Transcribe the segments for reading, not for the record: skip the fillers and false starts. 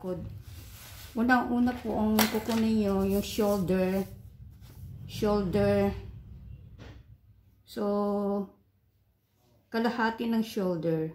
likod. Unang-una po ang kukunin nyo yung shoulder. So, kalahati ng shoulder.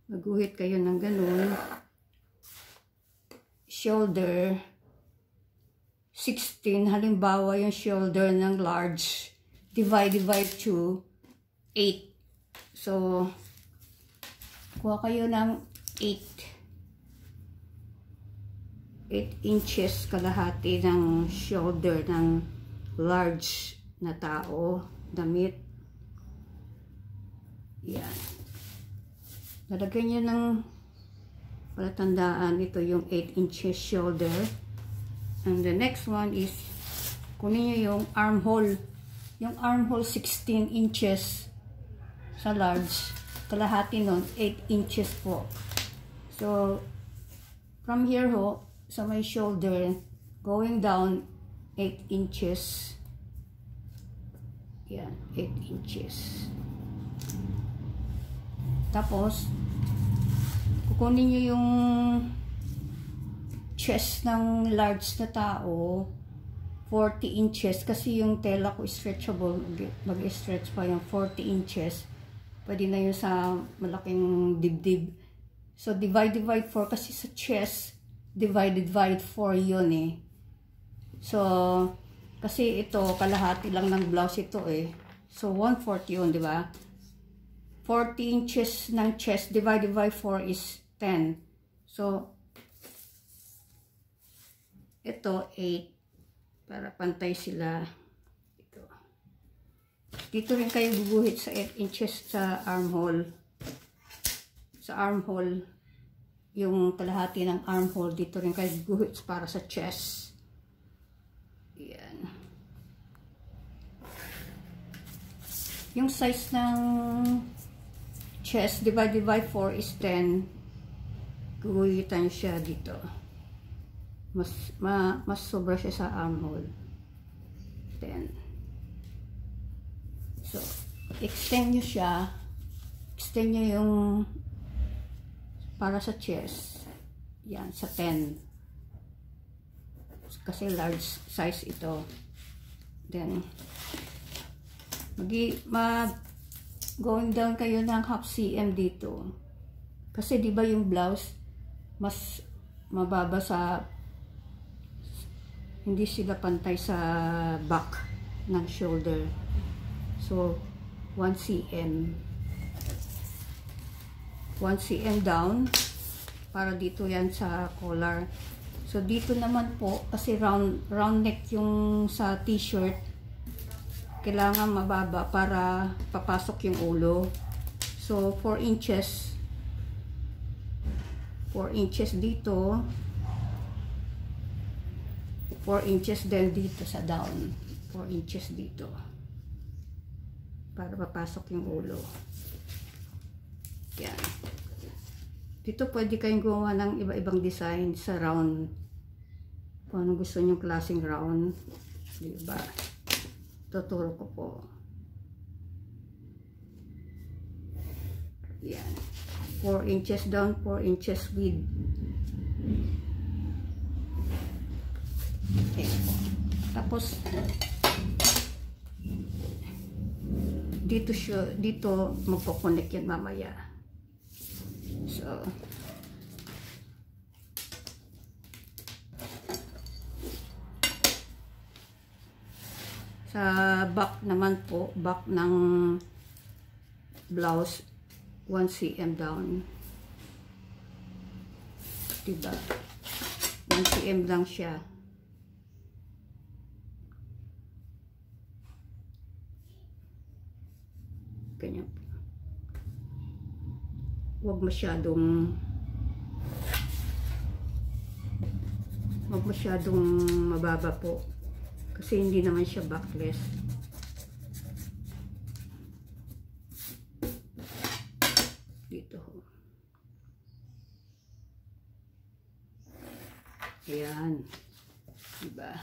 Maguhit kayo ng ganun. Shoulder 16, halimbawa yung shoulder ng large, divide to 8. So, kuha kayo ng 8 inches kalahati ng shoulder ng large na tao, damit. Yan. Lalagyan nyo ng palatandaan, ito yung 8 inches shoulder. And the next one is, kunin nyo yung armhole. Yung armhole 16 inches sa large. Kalahati nun, 8 inches po. So, from here ho, sa my shoulder, going down 8 inches. Yan, 8 inches. Tapos, kukunin nyo yung chest ng large na tao, 40 inches, kasi yung tela ko stretchable, mag-stretch pa yung 40 inches. Pwede na yun sa malaking dibdib. So, divide 4, kasi sa chest, divide 4 yun eh. So, kasi ito, kalahati lang ng blouse ito eh. So, 1/4 yun, di ba? 40 inches ng chest, divide 4 is 10. So, ito, 8. Para pantay sila. Ito. Dito rin kayo guguhit sa 8 inches sa armhole. Sa armhole, yung kalahati ng armhole, dito rin kayo guguhit para sa chest. Yan. Yung size ng chest, divide 4 is 10. Guguhitan siya dito. Mas sobra siya sa armhole. 10. So, extend nyo siya. Extend nyo yung para sa chest. Yan, sa 10. Kasi large size ito. Then, going down kayo ng half cm dito. Kasi di ba yung blouse, mas mababa sa, hindi sila pantay sa back ng shoulder. So, 1 cm. 1 cm down para dito yan sa collar. So, dito naman po, kasi round neck yung sa t-shirt, kailangan mababa para papasok yung ulo. So, 4 inches. 4 inches dito. 4 inches din dito sa down. 4 inches dito. Para papasok yung ulo. Yan. Dito pwede kayong gumawa ng iba-ibang design sa round. Kung anong gusto nyong klaseng round. Diba? Tuturo ko po. Yan. 4 inches down, 4 inches width. Okay. Tapos, dito magpo-connect yan mamaya. So, sa back naman po, back ng blouse, 1 cm down. Diba? 1 cm lang siya. Ganyan. Huwag masyadong mababa po. Kasi hindi naman siya backless. Dito. Ayan. Diba?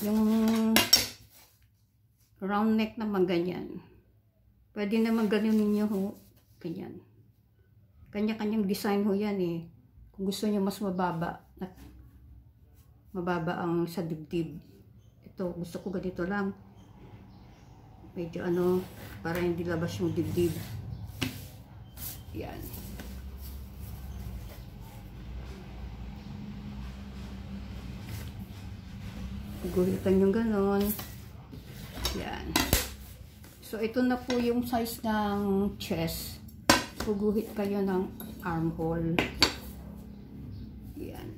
Yung round neck naman ganyan. Pwede naman ganunin nyo ho. Ganyan. Kanya-kanyang design ho yan eh. Kung gusto niyo mas mababa, mababa ang sa dibdib. Ito, gusto ko ganito lang. Medyo ano, para hindi labas yung dibdib. Yan. Guhitan yung ganon. Yan. So, ito na po yung size ng chest. Guguhit kayo ng armhole. Yan.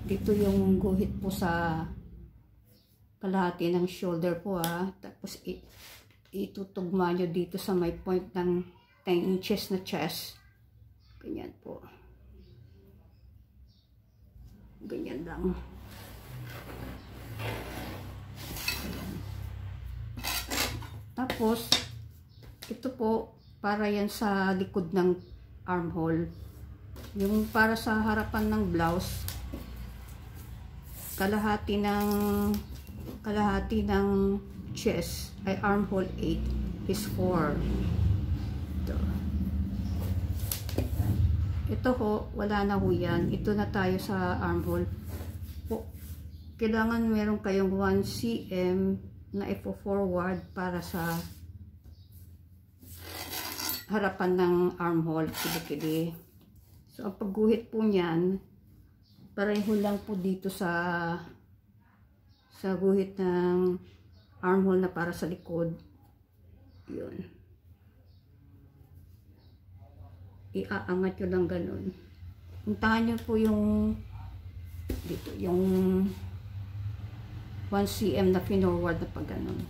Dito yung guhit po sa kalahati ng shoulder po Tapos itutugma nyo dito sa may point ng 10 inches na chest. Ganyan po. Ganyan lang. Tapos, ito po, para yan sa likod ng armhole. Yung para sa harapan ng blouse, kalahati ng chest ay armhole 8 is 4. Ito ho, wala na ho yan. Ito na tayo sa armhole. Kailangan meron kayong 1 cm na ipo-forward para sa harapan ng armhole. Kili-kili. So, ang pagguhit po niyan, pareho lang po dito sa guhit ng armhole na para sa likod. Yun. Iaangat nyo lang ganun. Puntahan nyo po yung dito, yung 1 cm na pinorward na pag ganun.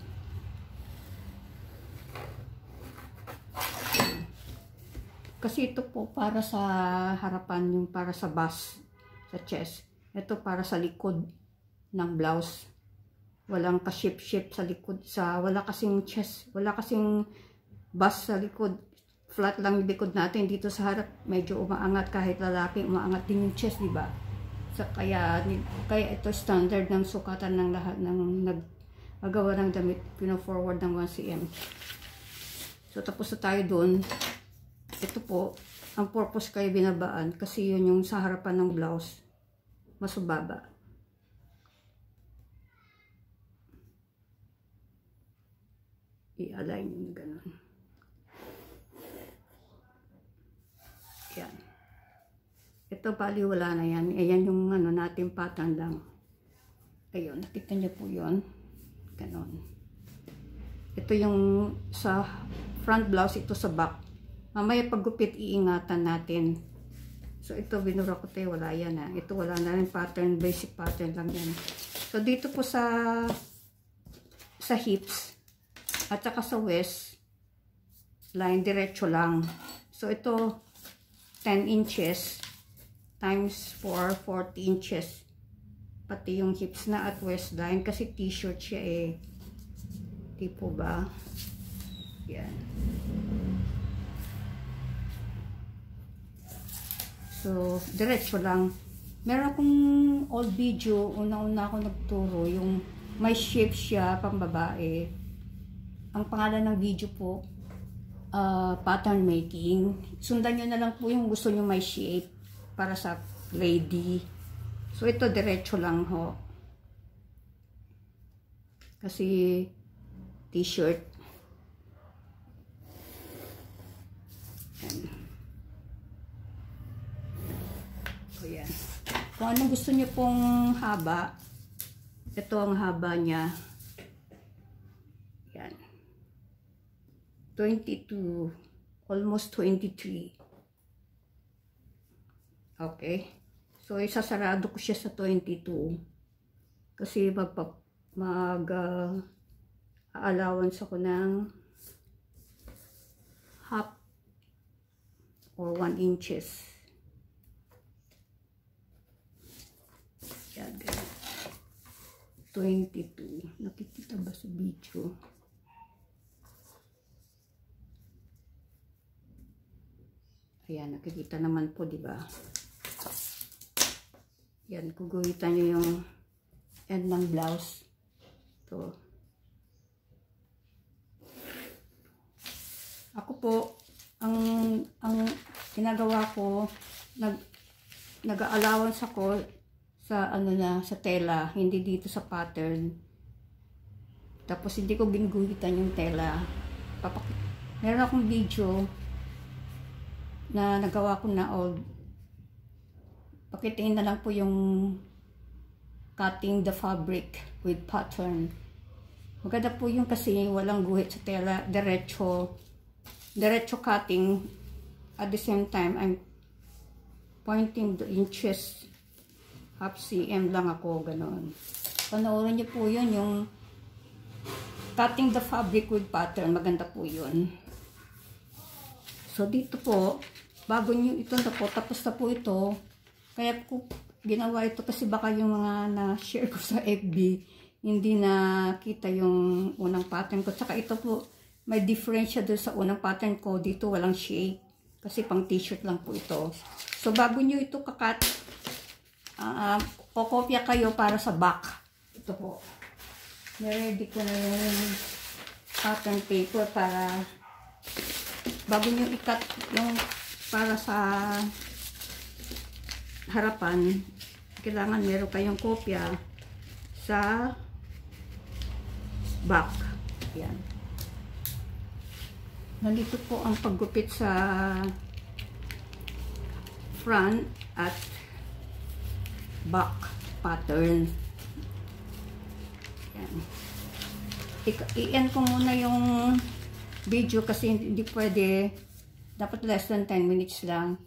Kasi ito po para sa harapan, yung para sa bust, sa chest. Ito para sa likod ng blouse. Walang ka-shape-shape sa likod. Wala kasing chest, wala kasing bust sa likod. Flat lang yung likod natin. Dito sa harap, medyo umaangat. Kahit lalaki, umaangat din yung chest, diba? So, kaya ito standard ng sukatan ng lahat ng nagagawa ng damit. Pino-forward ng 1 cm. So, tapos na tayo dun. Ito po, ang purpose kayo binabaan. Kasi yun yung sa harapan ng blouse. Mas mababa. I-align yung ganun. Yan. Ito bali wala na yan. Ayan yung ano natin pattern lang. Ayun, nakita niyo po yun. Ganon. Ito yung sa front blouse, ito sa back. Mamaya paggupit, iingatan natin. So ito binura ko tayo, wala yan Ito wala na rin pattern, basic pattern lang yan. So dito po sa hips at saka sa waist line, diretso lang. So ito 10 inches times 4, 40 inches. Pati yung hips na at waistline kasi t-shirt siya Di po ba? Yan. So, diretso lang. Meron akong old video, una-una ako nagturo, yung may shape siya, pang babae. Ang pangalan ng video po, pattern making. Sundan nyo na lang po yung gusto nyo may shape para sa lady. So, ito diretso lang ho. Kasi t-shirt. So, yan. Kung anong gusto nyo pong haba, ito ang haba niya. Yan. 22, almost 23. Okay. So, isasarado ko siya sa 22. Kasi allowance ako ng half or 1 inches. Yan, ganyan. 22. Nakikita ba sa video? Ayan, nakikita naman po, di ba? Yan, guguhitan nyo yung end ng blouse. Ito. Ako po, ang ginagawa ko, nag-allowance ako sa sa tela, hindi dito sa pattern. Tapos hindi ko ginuguhitan yung tela. Meron akong video na nagawa ko na old. Pakitiin na lang po yung cutting the fabric with pattern. Maganda po yung kasi walang guhit sa tela, diretso cutting. At the same time, I'm pointing the inches, half cm lang ako, ganon. Panoorin niyo po yun, yung cutting the fabric with pattern, maganda po yun. So dito po, bago nyo ito na po, tapos na po ito, kaya ko ginawa ito kasi baka yung mga na-share ko sa FB, hindi na kita yung unang pattern ko. Tsaka ito po, may diferensya doon sa unang pattern ko. Dito walang shake. Kasi pang t-shirt lang po ito. So, bago nyo ito kakat, kokopya kayo para sa back. Ito po. Niready ko na yung pattern paper para bago nyo ikat yung para sa harapan, kailangan meron kayong kopya sa back. Yan. Nandito po ang paggupit sa front at back pattern. Yan. I-end ko muna yung video kasi hindi pwede, dapat less than 10 minutes lang.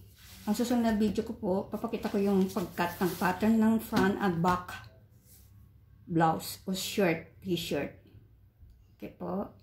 Ang susunod na video ko po, papakita ko yung pag-cut ng pattern ng front at back blouse o shirt, t-shirt. Okay po.